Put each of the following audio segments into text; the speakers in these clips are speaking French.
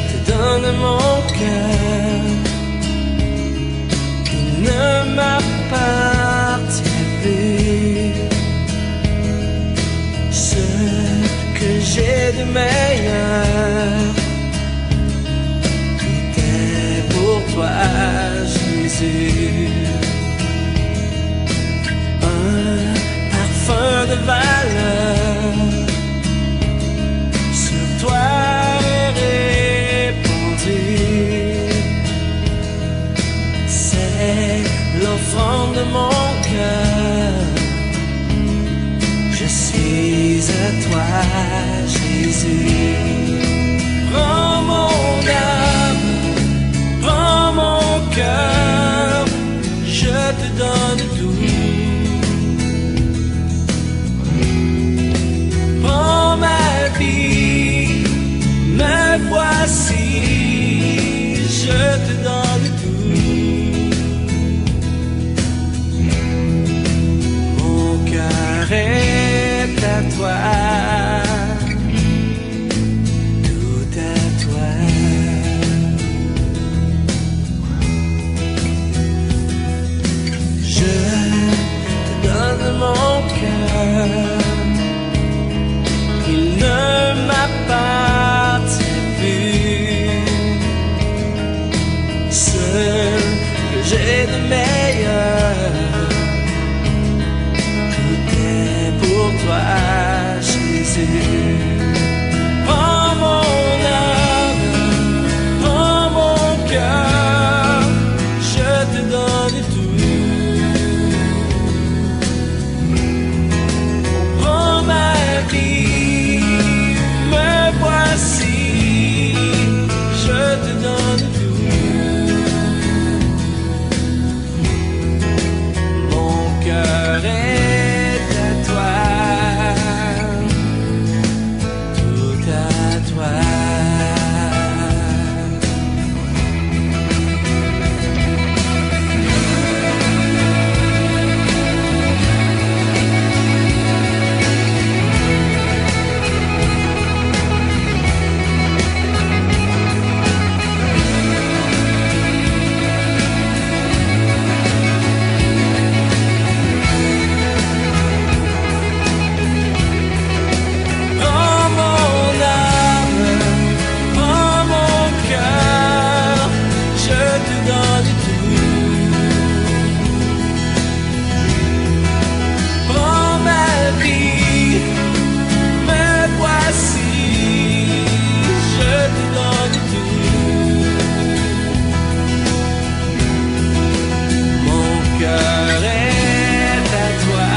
te donne mon cœur, il ne m'appartient plus. Ce que j'ai de meilleur, tout est pour toi, Jésus. Un parfum de valeur sur toi est répandu. C'est l'offrande de mon cœur. Je suis à toi, Jésus. Prends mon âme, prends mon cœur, je te donne tout. Prends ma vie, me voici, je te donne tout. Mon cœur est à toi, tout à toi. Je te donne mon cœur, il ne m'appartient plus. Seul que j'ai de meilleur, tout est pour toi, Jésus. Prends mon âme, prends mon cœur, je te donne tout. Prends ma vie, me voici, je te donne tout. Mon cœur est à toi, tout à toi. Prends mon âme, prends mon cœur, je te donne tout. Prends ma vie, me voici, je te donne tout. Mon cœur est à toi,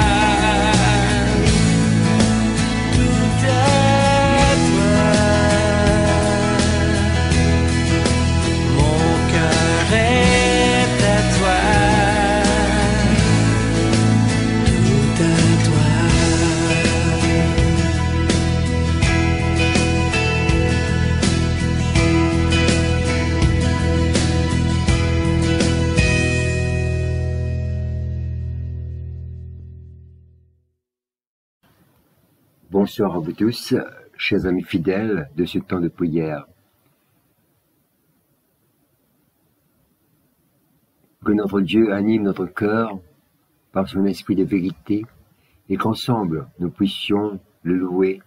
tout à toi. Mon cœur est à toi, tout à toi. Bonsoir à vous tous, chers amis fidèles de ce temps de prière. Que notre Dieu anime notre cœur par son esprit de vérité et qu'ensemble nous puissions le louer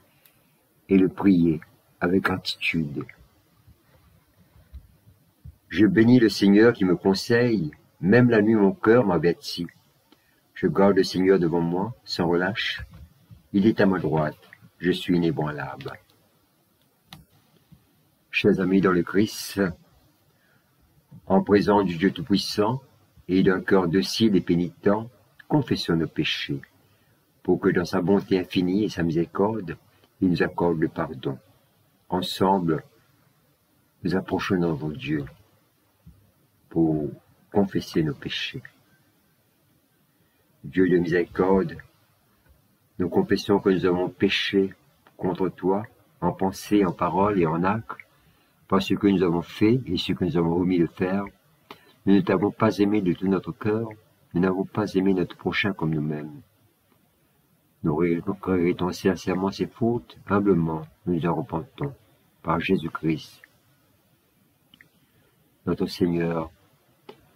et le prier avec gratitude. Je bénis le Seigneur qui me conseille, même la nuit mon cœur m'avertit. Je garde le Seigneur devant moi sans relâche. Il est à ma droite, je suis inébranlable. Chers amis dans le Christ, en présence du Dieu Tout-Puissant et d'un cœur docile et pénitent, confessons nos péchés, pour que dans sa bonté infinie et sa miséricorde, il nous accorde le pardon. Ensemble, nous approchons notre Dieu pour confesser nos péchés. Dieu de miséricorde, nous confessons que nous avons péché contre toi, en pensée, en parole et en acte, par ce que nous avons fait et ce que nous avons omis de faire. Nous ne t'avons pas aimé de tout notre cœur, nous n'avons pas aimé notre prochain comme nous-mêmes. Nous regrettons sincèrement ces fautes, humblement, nous nous en repentons. par Jésus-Christ. Notre Seigneur,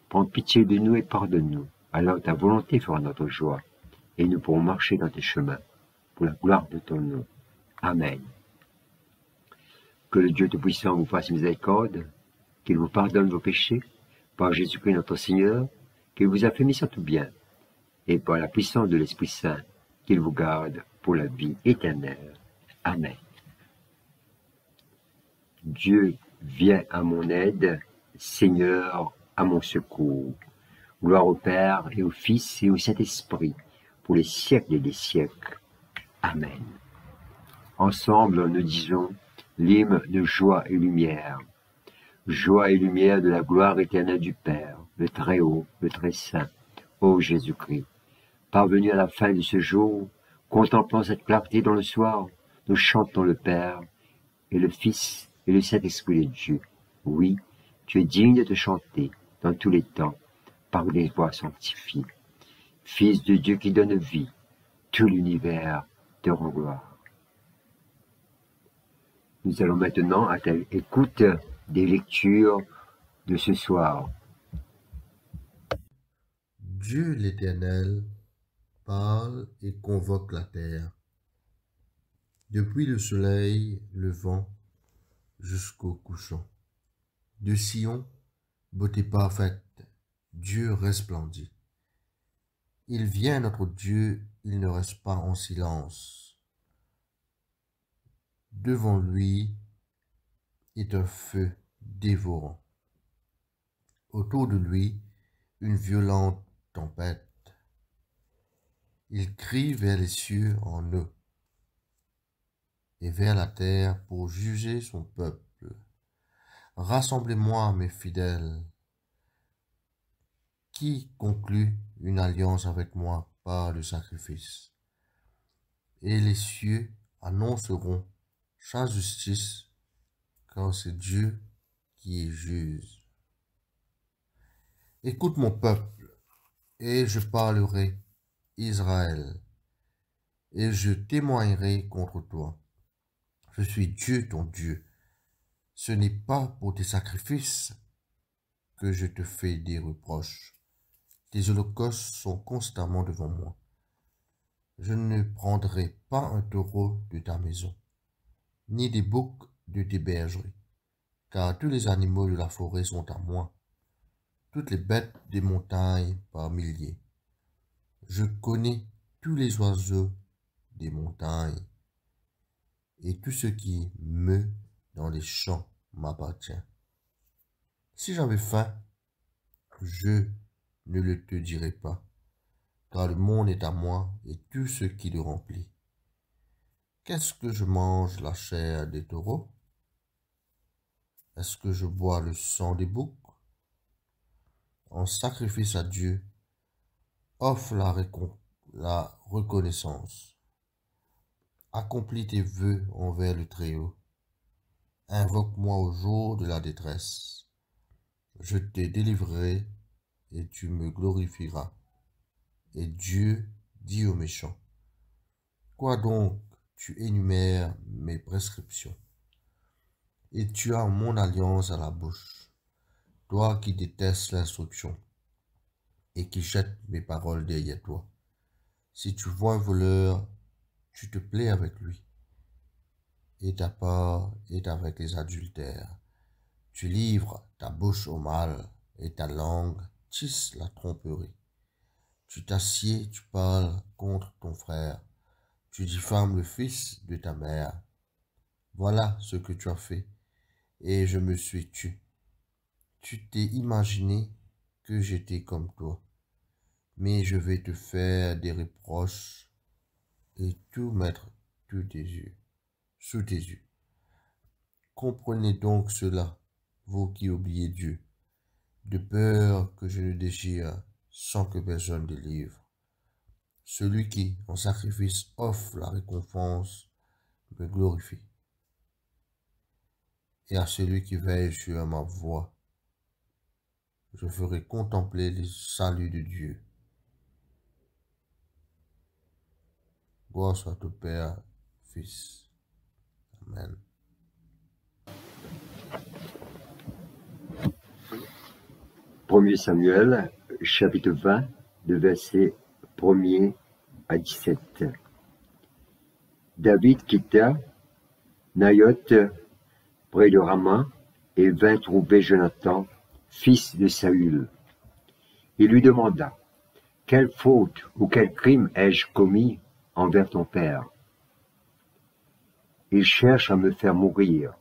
prends pitié de nous et pardonne-nous. Alors ta volonté fera notre joie, et nous pourrons marcher dans tes chemins, pour la gloire de ton nom. Amen. Que le Dieu Tout-Puissant vous fasse miséricorde, qu'il vous pardonne vos péchés, par Jésus-Christ notre Seigneur, qu'il vous affermisse en tout bien, et par la puissance de l'Esprit Saint, qu'il vous garde pour la vie éternelle. Amen. Dieu, viens à mon aide, Seigneur, à mon secours. Gloire au Père et au Fils et au Saint-Esprit, pour les siècles et des siècles. Amen. Ensemble, nous disons l'hymne de joie et lumière. Joie et lumière de la gloire éternelle du Père, le Très-Haut, le Très-Saint, ô Jésus-Christ. Parvenu à la fin de ce jour, contemplant cette clarté dans le soir, nous chantons le Père et le Fils et le Saint-Esprit de Dieu. Oui, tu es digne de te chanter dans tous les temps, par des voix sanctifiées. Fils de Dieu qui donne vie, tout l'univers te rend gloire. Nous allons maintenant à ta écoute des lectures de ce soir. Dieu l'Éternel parle et convoque la terre. Depuis le soleil levant jusqu'au couchant. De Sion, beauté parfaite, Dieu resplendit. Il vient notre Dieu, il ne reste pas en silence. Devant lui est un feu dévorant. Autour de lui, une violente tempête. Il crie vers les cieux en eux et vers la terre pour juger son peuple. Rassemblez-moi, mes fidèles, qui conclut une alliance avec moi par le sacrifice. Et les cieux annonceront sa justice, car c'est Dieu qui est juge. Écoute mon peuple, et je parlerai, Israël, et je témoignerai contre toi. Je suis Dieu ton Dieu. Ce n'est pas pour tes sacrifices que je te fais des reproches. Tes holocaustes sont constamment devant moi. Je ne prendrai pas un taureau de ta maison, ni des boucs de tes bergeries, car tous les animaux de la forêt sont à moi, toutes les bêtes des montagnes par milliers. Je connais tous les oiseaux des montagnes, et tout ce qui meut dans les champs m'appartient. Si j'avais faim, je ne le te dirai pas, car le monde est à moi et tout ce qui le remplit. Qu'est-ce que je mange la chair des taureaux? Est-ce que je bois le sang des boucs? En sacrifice à Dieu, offre la reconnaissance. Accomplis tes vœux envers le Très-Haut. Invoque-moi au jour de la détresse. Je te délivrerai et tu me glorifieras. Et Dieu dit aux méchants, quoi donc tu énumères mes prescriptions, et tu as mon alliance à la bouche, toi qui détestes l'instruction, et qui jettes mes paroles derrière toi. Si tu vois un voleur, tu te plais avec lui, et ta part est avec les adultères. Tu livres ta bouche au mal, et ta langue tisse la tromperie. Tu t'assieds, tu parles contre ton frère, tu diffames le fils de ta mère. Voilà ce que tu as fait, et je me suis tu. Tu t'es imaginé que j'étais comme toi, mais je vais te faire des reproches et tout mettre sous tes yeux. Comprenez donc cela, vous qui oubliez Dieu, de peur que je ne déchire sans que personne délivre. Celui qui, en sacrifice, offre la récompense, me glorifie. Et à celui qui veille sur ma voix, je ferai contempler le salut de Dieu. Gloire soit au Père, Fils. Amen. 1er Samuel, chapitre 20, de versets 1er à 17. David quitta Naïoth près de Rama et vint trouver Jonathan, fils de Saül. Il lui demanda: quelle faute ou quel crime ai-je commis envers ton père? Il cherche à me faire mourir.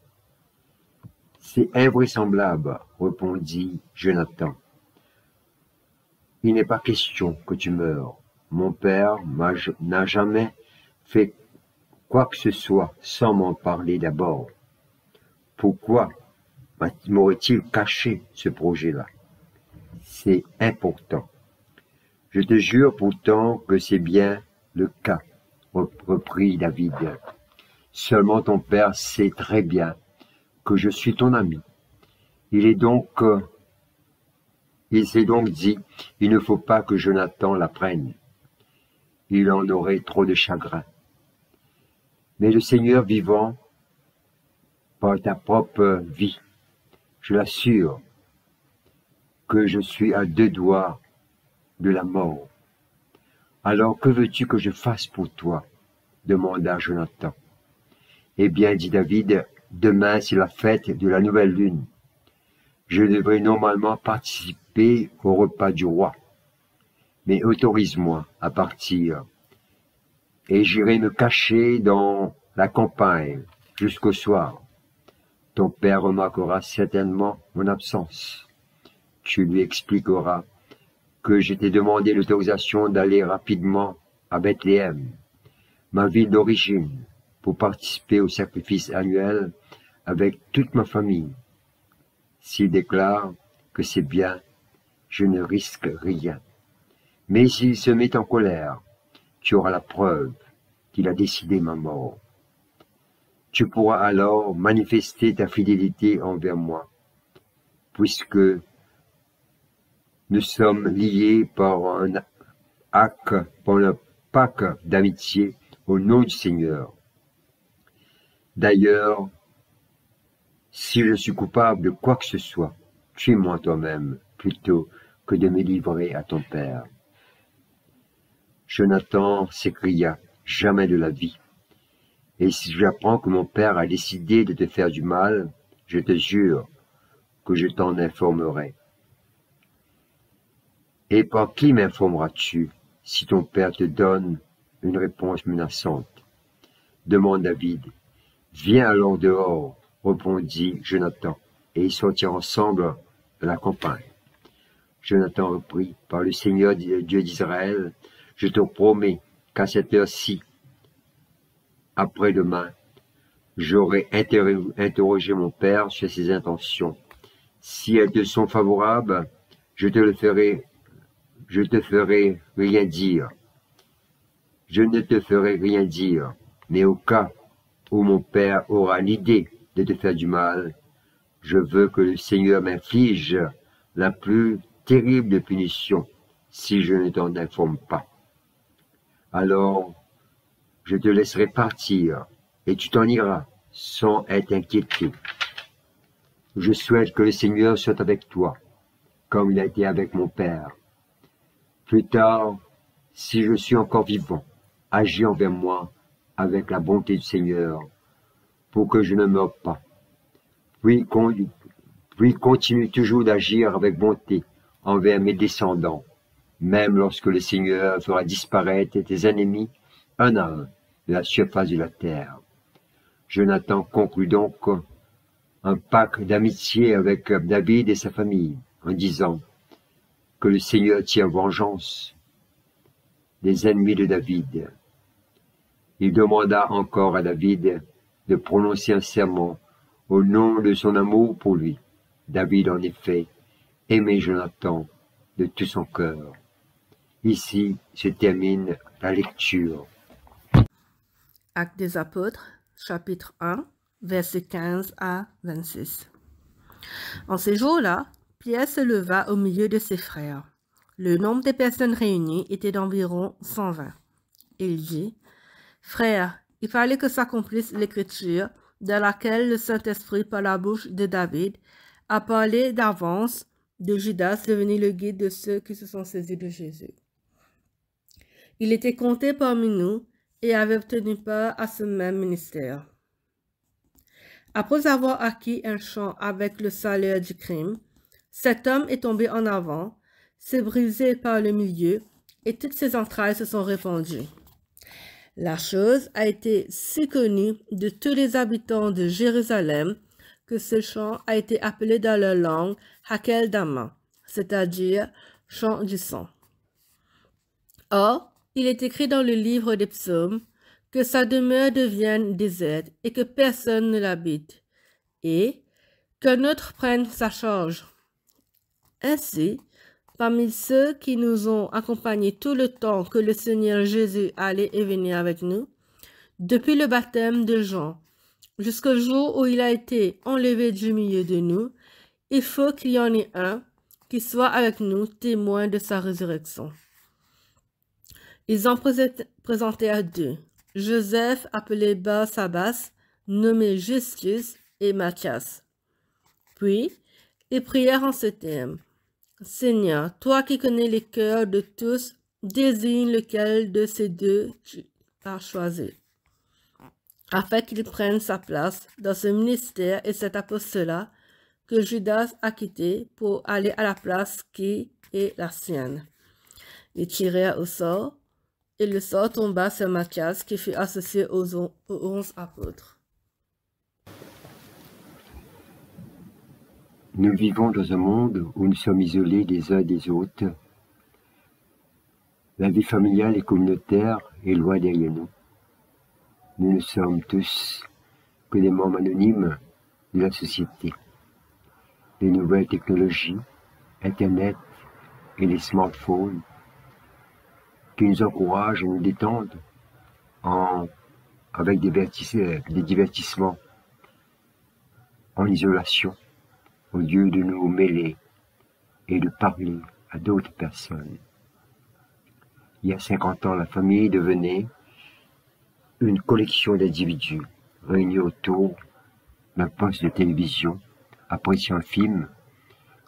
C'est invraisemblable, répondit Jonathan. Il n'est pas question que tu meures. Mon père n'a jamais fait quoi que ce soit sans m'en parler d'abord. Pourquoi m'aurait-il caché ce projet-là? C'est important. Je te jure pourtant que c'est bien le cas, reprit David. Seulement ton père sait très bien que je suis ton ami. Il s'est donc dit, il ne faut pas que Jonathan l'apprenne. Il en aurait trop de chagrin. Mais le Seigneur vivant, par ta propre vie, je l'assure que je suis à 2 doigts de la mort. Alors que veux-tu que je fasse pour toi? Demanda Jonathan. Eh bien, dit David, demain c'est la fête de la nouvelle lune. Je devrais normalement participer au repas du roi. Mais autorise-moi à partir, et j'irai me cacher dans la campagne jusqu'au soir. Ton père remarquera certainement mon absence. Tu lui expliqueras que je t'ai demandé l'autorisation d'aller rapidement à Bethléem, ma ville d'origine, pour participer au sacrifice annuel avec toute ma famille. S'il déclare que c'est bien, je ne risque rien. Mais s'il se met en colère, tu auras la preuve qu'il a décidé ma mort. Tu pourras alors manifester ta fidélité envers moi, puisque nous sommes liés par un pacte d'amitié au nom du Seigneur. D'ailleurs, si je suis coupable de quoi que ce soit, tue-moi toi-même plutôt que de me livrer à ton père. Jonathan s'écria: jamais de la vie. Et si j'apprends que mon père a décidé de te faire du mal, je te jure que je t'en informerai. Et par qui m'informeras-tu si ton père te donne une réponse menaçante? Demande David. Viens alors dehors, répondit Jonathan, et ils sortirent ensemble de la campagne. Jonathan reprit: par le Seigneur Dieu d'Israël, je te promets qu'à cette heure-ci, après-demain, j'aurai interrogé mon père sur ses intentions. Si elles te sont favorables, je te ferai rien dire. Je ne te ferai rien dire, mais au cas où mon père aura l'idée de te faire du mal, je veux que le Seigneur m'inflige la plus terrible de punition si je ne t'en informe pas. Alors, je te laisserai partir et tu t'en iras sans être inquiété. Je souhaite que le Seigneur soit avec toi, comme il a été avec mon père. Plus tard, si je suis encore vivant, agis envers moi avec la bonté du Seigneur, pour que je ne meure pas. Puis continue toujours d'agir avec bonté envers mes descendants, même lorsque le Seigneur fera disparaître tes ennemis un à un de la surface de la terre. Jonathan conclut donc un pacte d'amitié avec David et sa famille, en disant que le Seigneur tient vengeance des ennemis de David. Il demanda encore à David de prononcer un serment au nom de son amour pour lui. David, en effet, aimait Jonathan de tout son cœur. Ici se termine la lecture. Actes des Apôtres, chapitre 1, versets 15 à 26. En ces jours-là, Pierre se leva au milieu de ses frères. Le nombre des personnes réunies était d'environ 120. Il dit: Frères, il fallait que s'accomplisse l'écriture dans laquelle le Saint-Esprit, par la bouche de David, a parlé d'avance de Judas devenu le guide de ceux qui se sont saisis de Jésus. Il était compté parmi nous et avait obtenu part à ce même ministère. Après avoir acquis un champ avec le salaire du crime, cet homme est tombé en avant, s'est brisé par le milieu et toutes ses entrailles se sont répandues. La chose a été si connue de tous les habitants de Jérusalem que ce champ a été appelé dans leur langue Hakel Dama, c'est-à-dire champ du sang. Or, il est écrit dans le livre des psaumes que sa demeure devienne déserte et que personne ne l'habite, et qu'un autre prenne sa charge. Ainsi, parmi ceux qui nous ont accompagnés tout le temps que le Seigneur Jésus allait et venait avec nous, depuis le baptême de Jean jusqu'au jour où il a été enlevé du milieu de nous, il faut qu'il y en ait un qui soit avec nous témoin de sa résurrection. Ils en présentèrent deux, Joseph appelé Barsabas, nommé Justus, et Matthias. Puis, ils prièrent en ces termes. Seigneur, toi qui connais les cœurs de tous, désigne lequel de ces deux tu as choisi, afin qu'il prenne sa place dans ce ministère et cet apostolat que Judas a quitté pour aller à la place qui est la sienne. Ils tirèrent au sort, et le sort tomba sur Matthias qui fut associé aux 11 apôtres. Nous vivons dans un monde où nous sommes isolés les uns des autres. La vie familiale et communautaire est loin derrière nous. Nous ne sommes tous que des membres anonymes de la société. Les nouvelles technologies, Internet et les smartphones qui nous encouragent à nous détendre avec des divertissements en isolation, au lieu de nous mêler et de parler à d'autres personnes. Il y a 50 ans, la famille devenait une collection d'individus réunis autour d'un poste de télévision, appréciant un film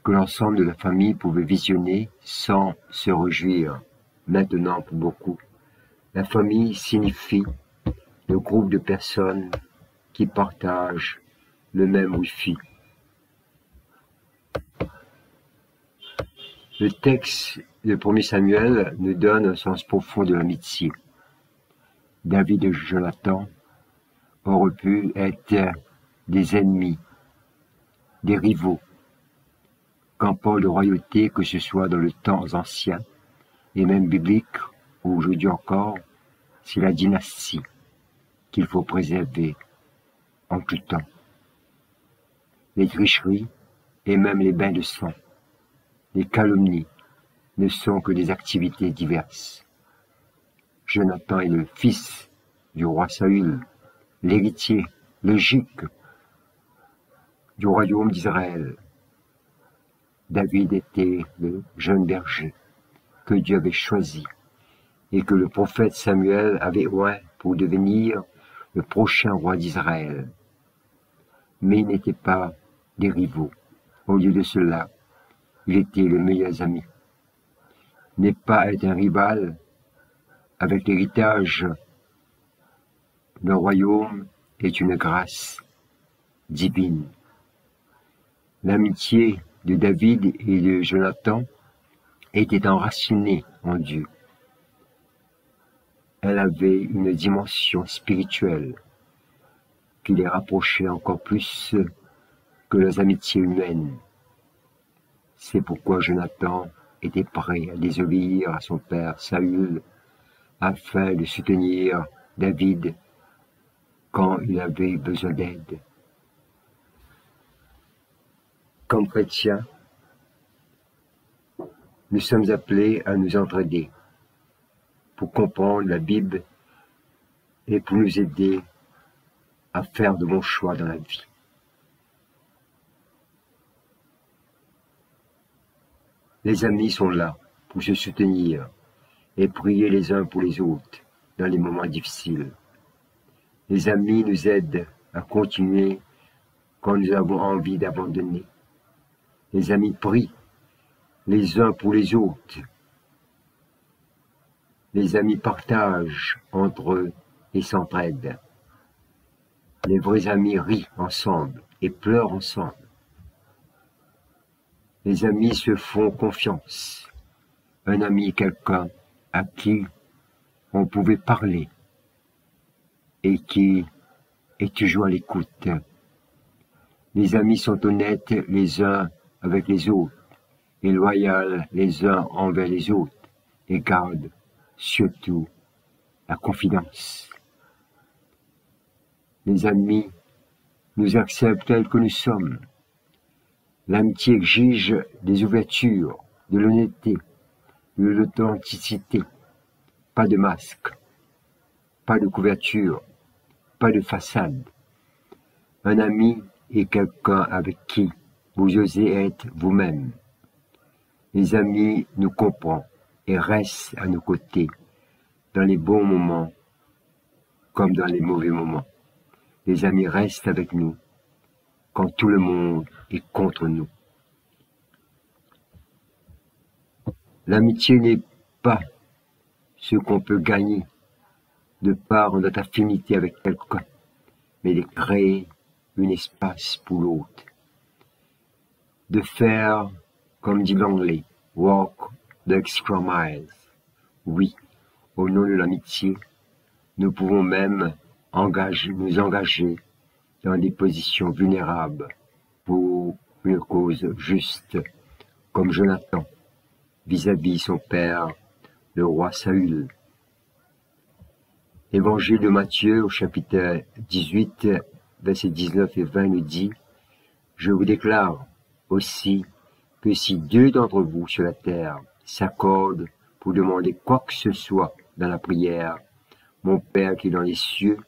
que l'ensemble de la famille pouvait visionner sans se réjouir. Maintenant, pour beaucoup, la famille signifie le groupe de personnes qui partagent le même Wi-Fi. Le texte de 1er Samuel nous donne un sens profond de l'amitié. David et Jonathan auraient pu être des ennemis, des rivaux, campant de royauté, que ce soit dans le temps ancien et même biblique, ou aujourd'hui encore, c'est la dynastie qu'il faut préserver en tout temps. Les tricheries et même les bains de sang, les calomnies ne sont que des activités diverses. Jonathan est le fils du roi Saül, l'héritier logique du royaume d'Israël. David était le jeune berger que Dieu avait choisi et que le prophète Samuel avait oint pour devenir le prochain roi d'Israël. Mais ils n'étaient pas des rivaux. Au lieu de cela, il était le meilleur ami. N'est pas être un rival avec l'héritage d'un royaume est une grâce divine. L'amitié de David et de Jonathan était enracinée en Dieu. Elle avait une dimension spirituelle qui les rapprochait encore plus que leurs amitiés humaines. C'est pourquoi Jonathan était prêt à désobéir à son père Saül afin de soutenir David quand il avait besoin d'aide. Comme chrétiens, nous sommes appelés à nous entraider pour comprendre la Bible et pour nous aider à faire de bons choix dans la vie. Les amis sont là pour se soutenir et prier les uns pour les autres dans les moments difficiles. Les amis nous aident à continuer quand nous avons envie d'abandonner. Les amis prient les uns pour les autres. Les amis partagent entre eux et s'entraident. Les vrais amis rient ensemble et pleurent ensemble. Les amis se font confiance. Un ami est quelqu'un à qui on pouvait parler et qui est toujours à l'écoute. Les amis sont honnêtes les uns avec les autres et loyaux les uns envers les autres et gardent surtout la confidence. Les amis nous acceptent tels que nous sommes. L'amitié exige des ouvertures, de l'honnêteté, de l'authenticité, pas de masque, pas de couverture, pas de façade. Un ami est quelqu'un avec qui vous osez être vous-même. Les amis nous comprennent et restent à nos côtés dans les bons moments comme dans les mauvais moments. Les amis restent avec nous quand tout le monde est contre nous. L'amitié n'est pas ce qu'on peut gagner de par notre affinité avec quelqu'un, mais de créer un espace pour l'autre. De faire, comme dit l'anglais, walk the extra miles. Oui, au nom de l'amitié, nous pouvons même nous engager dans des positions vulnérables pour une cause juste, comme Jonathan, vis-à-vis son père, le roi Saül. Évangile de Matthieu, au chapitre 18, versets 19 et 20, nous dit « Je vous déclare aussi que si 2 d'entre vous sur la terre s'accordent pour demander quoi que ce soit dans la prière, mon Père qui est dans les cieux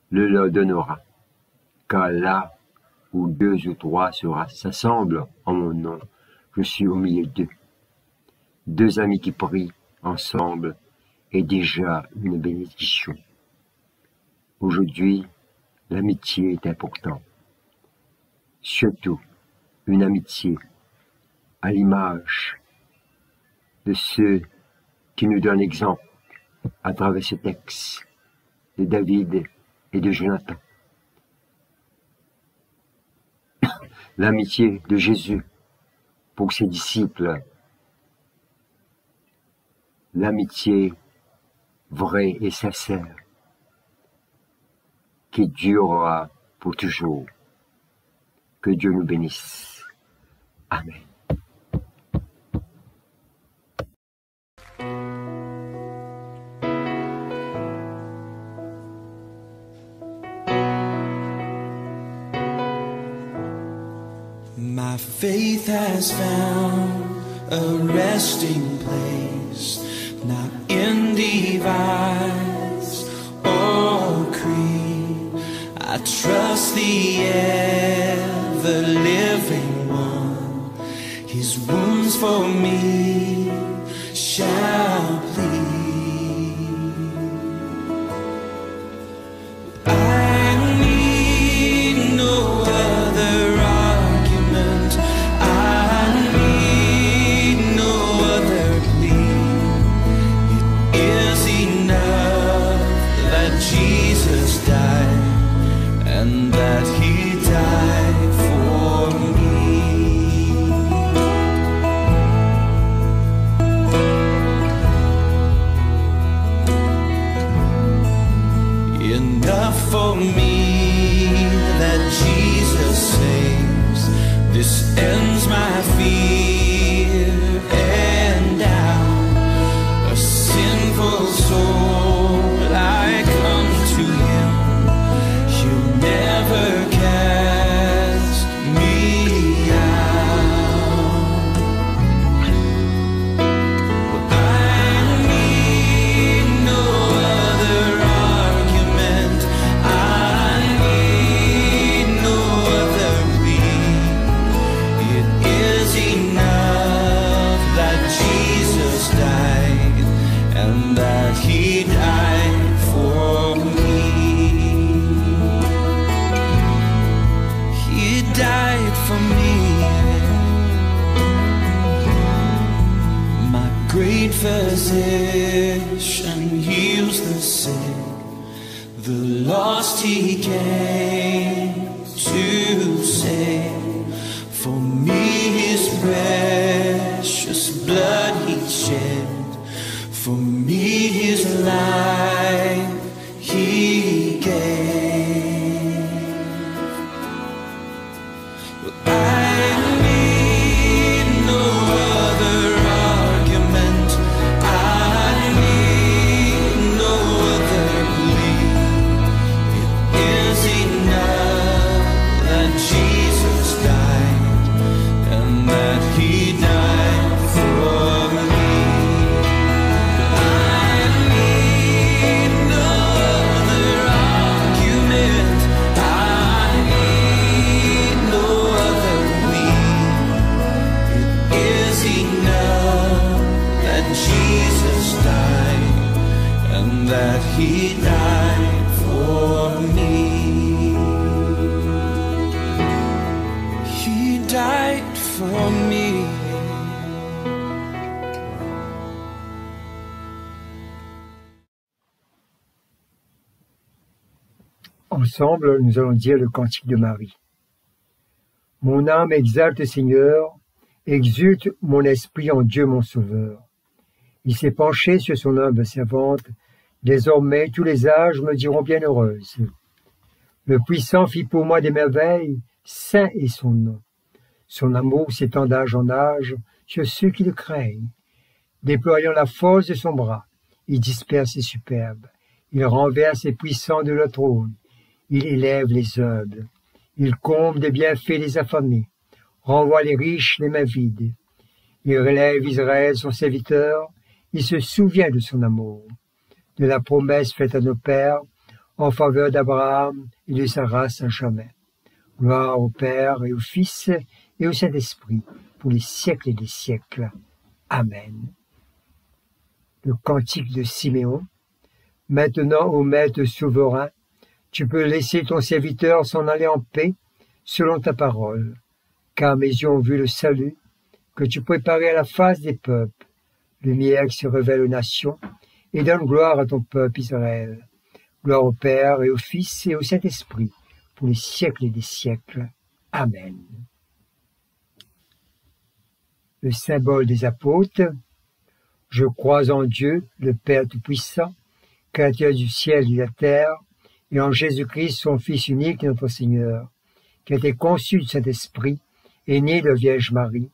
le leur donnera. Car là où 2 ou 3 s'assemblent en mon nom, je suis au milieu d'eux. 2 amis qui prient ensemble est déjà une bénédiction. Aujourd'hui, l'amitié est importante. Surtout, une amitié à l'image de ceux qui nous donnent exemple à travers ce texte de David et de Jonathan. L'amitié de Jésus pour ses disciples. L'amitié vraie et sincère qui durera pour toujours. Que Dieu nous bénisse. Amen. My faith has found a resting place, not in device or creed. I trust the ever-living one. His wounds for me shall plead. For me that Jesus saves, this ends my fear and doubt. A sinful soul, I come to Him. He'll never cast me out. I need no other argument. Enough physician heals the sick, the lost he came to save. For me his precious blood he shed, for me his life he gave. Well, I need no other argument, I need no other plea. It is enough that Jesus died, and that he died for me. I need no other argument, I need no other plea. It is enough that Jesus died, and that he died for me. He died for me. Ensemble, nous allons dire le cantique de Marie. Mon âme exalte Seigneur, exulte mon esprit en Dieu mon Sauveur. Il s'est penché sur son humble servante, désormais tous les âges me diront bienheureuse. Le Puissant fit pour moi des merveilles, saint est son nom. Son amour s'étend d'âge en âge sur ceux qui le craignent. Déployant la force de son bras, il disperse les superbes, il renverse les puissants de leur trône, il élève les humbles, il comble des bienfaits les affamés, renvoie les riches les mains vides. Il relève Israël son serviteur, il se souvient de son amour, de la promesse faite à nos pères en faveur d'Abraham et de sa race à jamais. Gloire au Père et au Fils et au Saint-Esprit, pour les siècles et des siècles. Amen. Le cantique de Siméon. Maintenant, ô Maître souverain, tu peux laisser ton serviteur s'en aller en paix, selon ta parole, car mes yeux ont vu le salut que tu préparais à la face des peuples, lumière qui se révèle aux nations, et donne gloire à ton peuple Israël. Gloire au Père et au Fils et au Saint-Esprit, pour les siècles et des siècles. Amen. Le symbole des apôtres. Je crois en Dieu, le Père Tout-Puissant, Créateur du ciel et de la terre, et en Jésus-Christ, son Fils unique, notre Seigneur, qui a été conçu du Saint-Esprit, est né de Vierge Marie,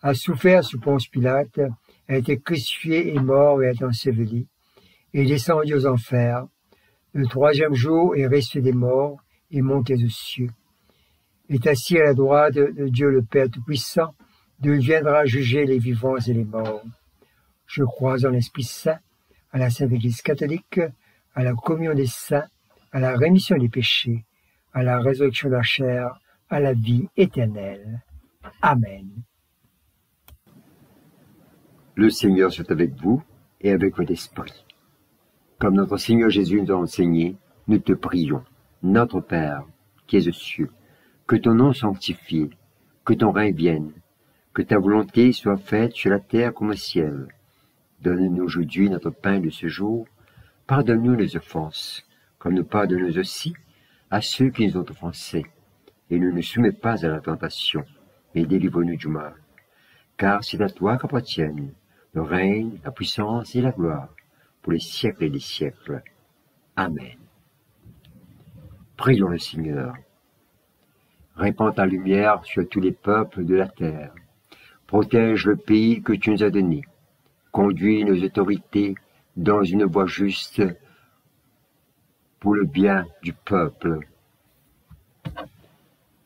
a souffert sous Ponce Pilate, a été crucifié et mort et a été enseveli, et descendu aux enfers. Le troisième jour est resté des morts et monté aux cieux. Est assis à la droite de Dieu le Père Tout-Puissant, d'où il viendra juger les vivants et les morts. Je crois en l'Esprit Saint, à la Sainte Église catholique, à la communion des saints, à la rémission des péchés, à la résurrection de la chair, à la vie éternelle. Amen. Le Seigneur soit avec vous et avec votre esprit. Comme notre Seigneur Jésus nous a enseigné, nous te prions, notre Père, qui es aux cieux, que ton nom soit sanctifié, que ton règne vienne, que ta volonté soit faite sur la terre comme au ciel. Donne-nous aujourd'hui notre pain de ce jour. Pardonne-nous les offenses, comme nous pardonnons aussi à ceux qui nous ont offensés. Et ne nous soumets pas à la tentation, mais délivre-nous du mal. Car c'est à toi qu'appartiennent le règne, la puissance et la gloire, pour les siècles et des siècles. Amen. Prions le Seigneur. Répands ta lumière sur tous les peuples de la terre. Protège le pays que tu nous as donné. Conduis nos autorités dans une voie juste pour le bien du peuple.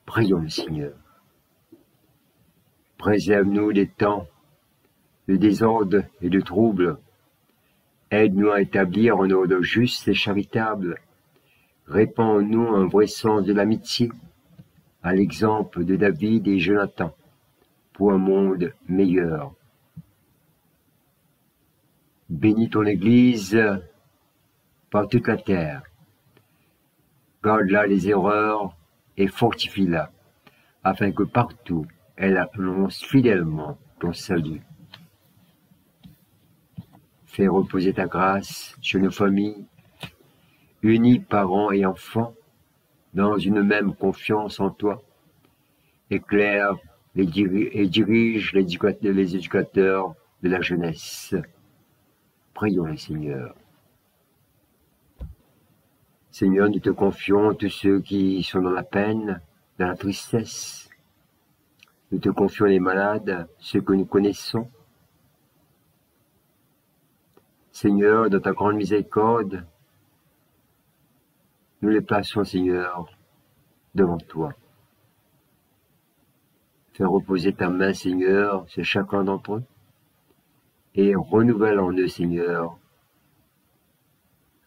Prions le Seigneur. Préserve-nous des temps de désordre et de troubles. Aide-nous à établir un ordre juste et charitable. Répands en nous un vrai sens de l'amitié, à l'exemple de David et Jonathan, pour un monde meilleur. Bénis ton Église par toute la terre. Garde-la les erreurs et fortifie-la, afin que partout elle annonce fidèlement ton salut. Fais reposer ta grâce sur nos familles, unis parents et enfants, dans une même confiance en toi. Éclaire et dirige les éducateurs de la jeunesse. Prions le Seigneur. Seigneur, nous te confions tous ceux qui sont dans la peine, dans la tristesse. Nous te confions les malades, ceux que nous connaissons. Seigneur, dans ta grande miséricorde, nous les plaçons, Seigneur, devant toi. Fais reposer ta main, Seigneur, sur chacun d'entre eux, et renouvelle en eux, Seigneur,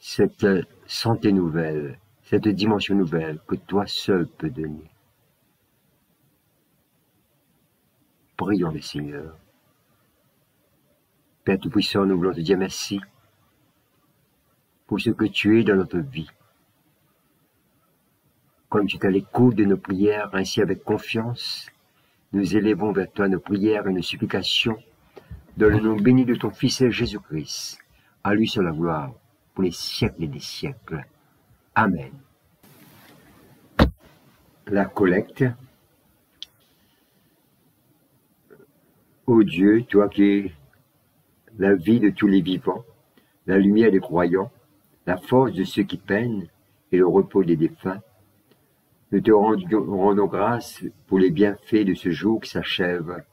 cette santé nouvelle, cette dimension nouvelle que toi seul peux donner. Prions le Seigneur. Père Tout-Puissant, nous voulons te dire merci pour ce que tu es dans notre vie. Comme tu es à l'écoute de nos prières, ainsi avec confiance, nous élevons vers toi nos prières et nos supplications dans le nom béni de ton Fils Jésus-Christ. À lui soit la gloire pour les siècles et des siècles. Amen. La collecte. Ô Dieu, toi qui es la vie de tous les vivants, la lumière des croyants, la force de ceux qui peinent et le repos des défunts, nous te rendons grâce pour les bienfaits de ce jour qui s'achève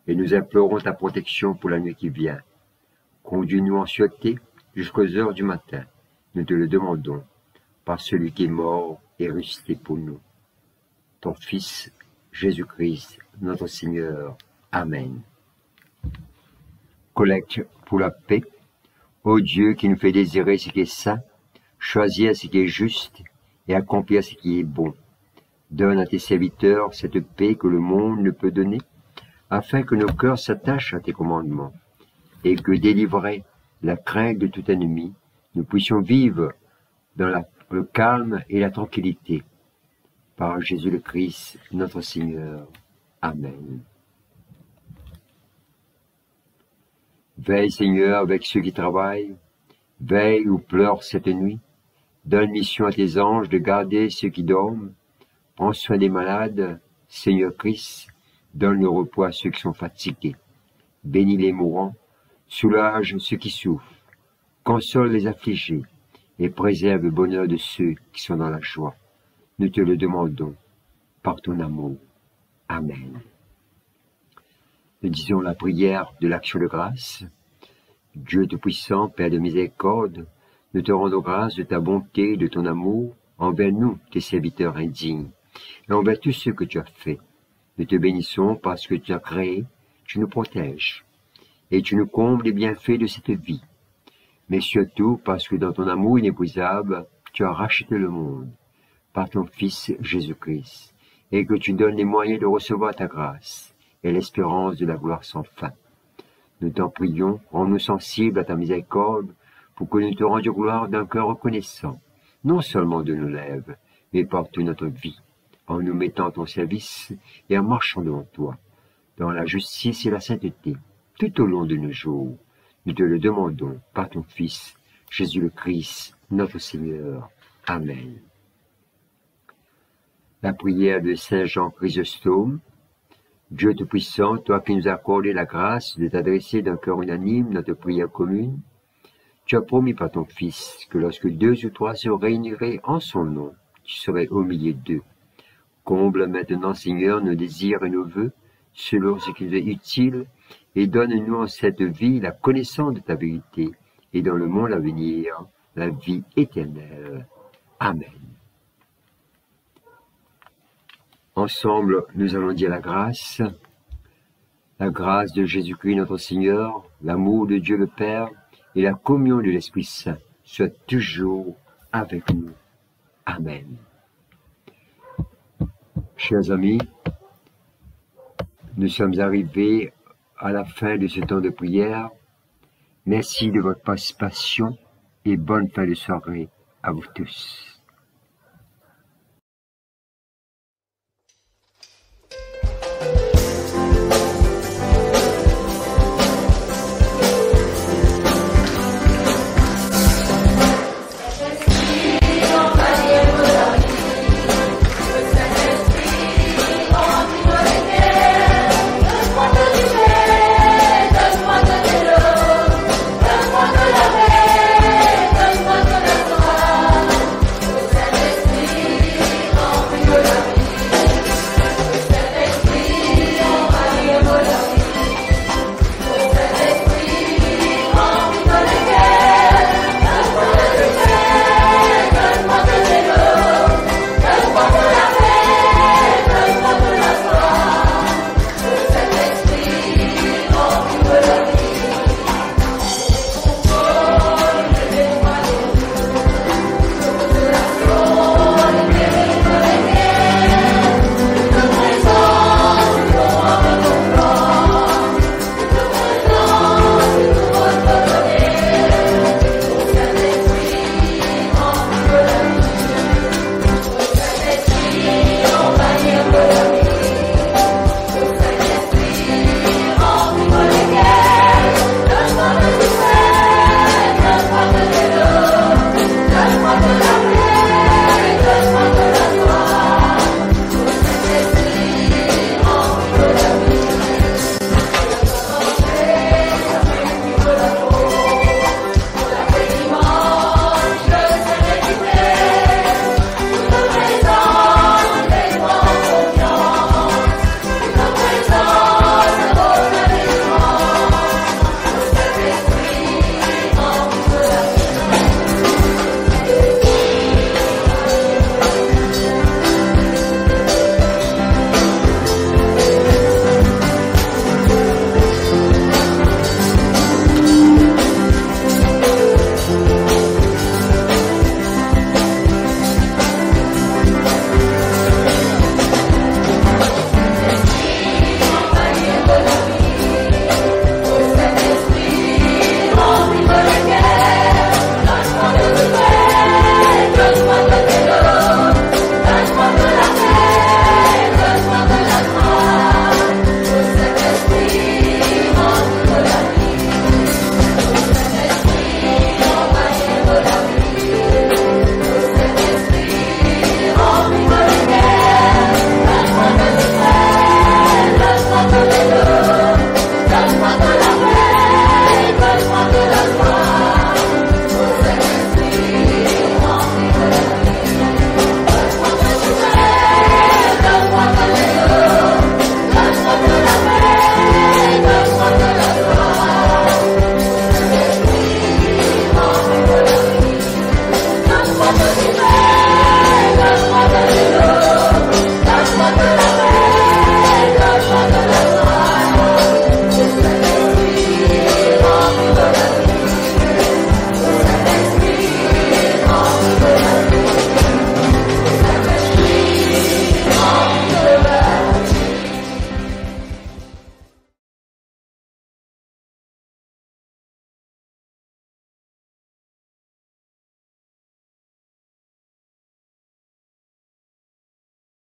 et nous implorons ta protection pour la nuit qui vient. Conduis-nous en sûreté jusqu'aux heures du matin. Nous te le demandons par celui qui est mort et ressuscité pour nous. Ton Fils, Jésus-Christ, notre Seigneur. Amen. Collecte pour la paix. Ô Dieu qui nous fait désirer ce qui est saint, choisir ce qui est juste et accomplir ce qui est bon. Donne à tes serviteurs cette paix que le monde ne peut donner, afin que nos cœurs s'attachent à tes commandements, et que, délivrés la crainte de tout ennemi, nous puissions vivre dans le calme et la tranquillité. Par Jésus le Christ, notre Seigneur. Amen. Veille, Seigneur, avec ceux qui travaillent, veille ou pleure cette nuit, donne mission à tes anges de garder ceux qui dorment, prends soin des malades, Seigneur Christ, donne le repos à ceux qui sont fatigués, bénis les mourants, soulage ceux qui souffrent, console les affligés, et préserve le bonheur de ceux qui sont dans la joie. Nous te le demandons, par ton amour. Amen. Nous disons la prière de l'action de grâce. Dieu Tout-Puissant, Père de miséricorde, nous te rendons grâce de ta bonté et de ton amour envers nous, tes serviteurs indignes, et envers tous ceux que tu as faits. Nous te bénissons parce que tu as créé, tu nous protèges, et tu nous combles les bienfaits de cette vie. Mais surtout parce que dans ton amour inépuisable, tu as racheté le monde par ton Fils Jésus-Christ, et que tu donnes les moyens de recevoir ta grâce et l'espérance de la gloire sans fin. Nous t'en prions, rends-nous sensibles à ta miséricorde, pour que nous te rendions gloire d'un cœur reconnaissant, non seulement de nos lèvres, mais par toute notre vie, en nous mettant à ton service et en marchant devant toi, dans la justice et la sainteté, tout au long de nos jours. Nous te le demandons par ton Fils, Jésus le Christ, notre Seigneur. Amen. La prière de Saint Jean Chrysostome. Dieu Tout-Puissant, toi qui nous as accordé la grâce de t'adresser d'un cœur unanime dans notre prière commune, tu as promis par ton Fils que lorsque 2 ou 3 se réuniraient en son nom, tu serais au milieu d'eux. Comble maintenant, Seigneur, nos désirs et nos vœux, selon ce qui nous est utile, et donne-nous en cette vie la connaissance de ta vérité, et dans le monde à venir, la vie éternelle. Amen. Ensemble, nous allons dire la grâce de Jésus-Christ notre Seigneur, l'amour de Dieu le Père et la communion de l'Esprit Saint soient toujours avec nous. Amen. Chers amis, nous sommes arrivés à la fin de ce temps de prière. Merci de votre participation et bonne fin de soirée à vous tous.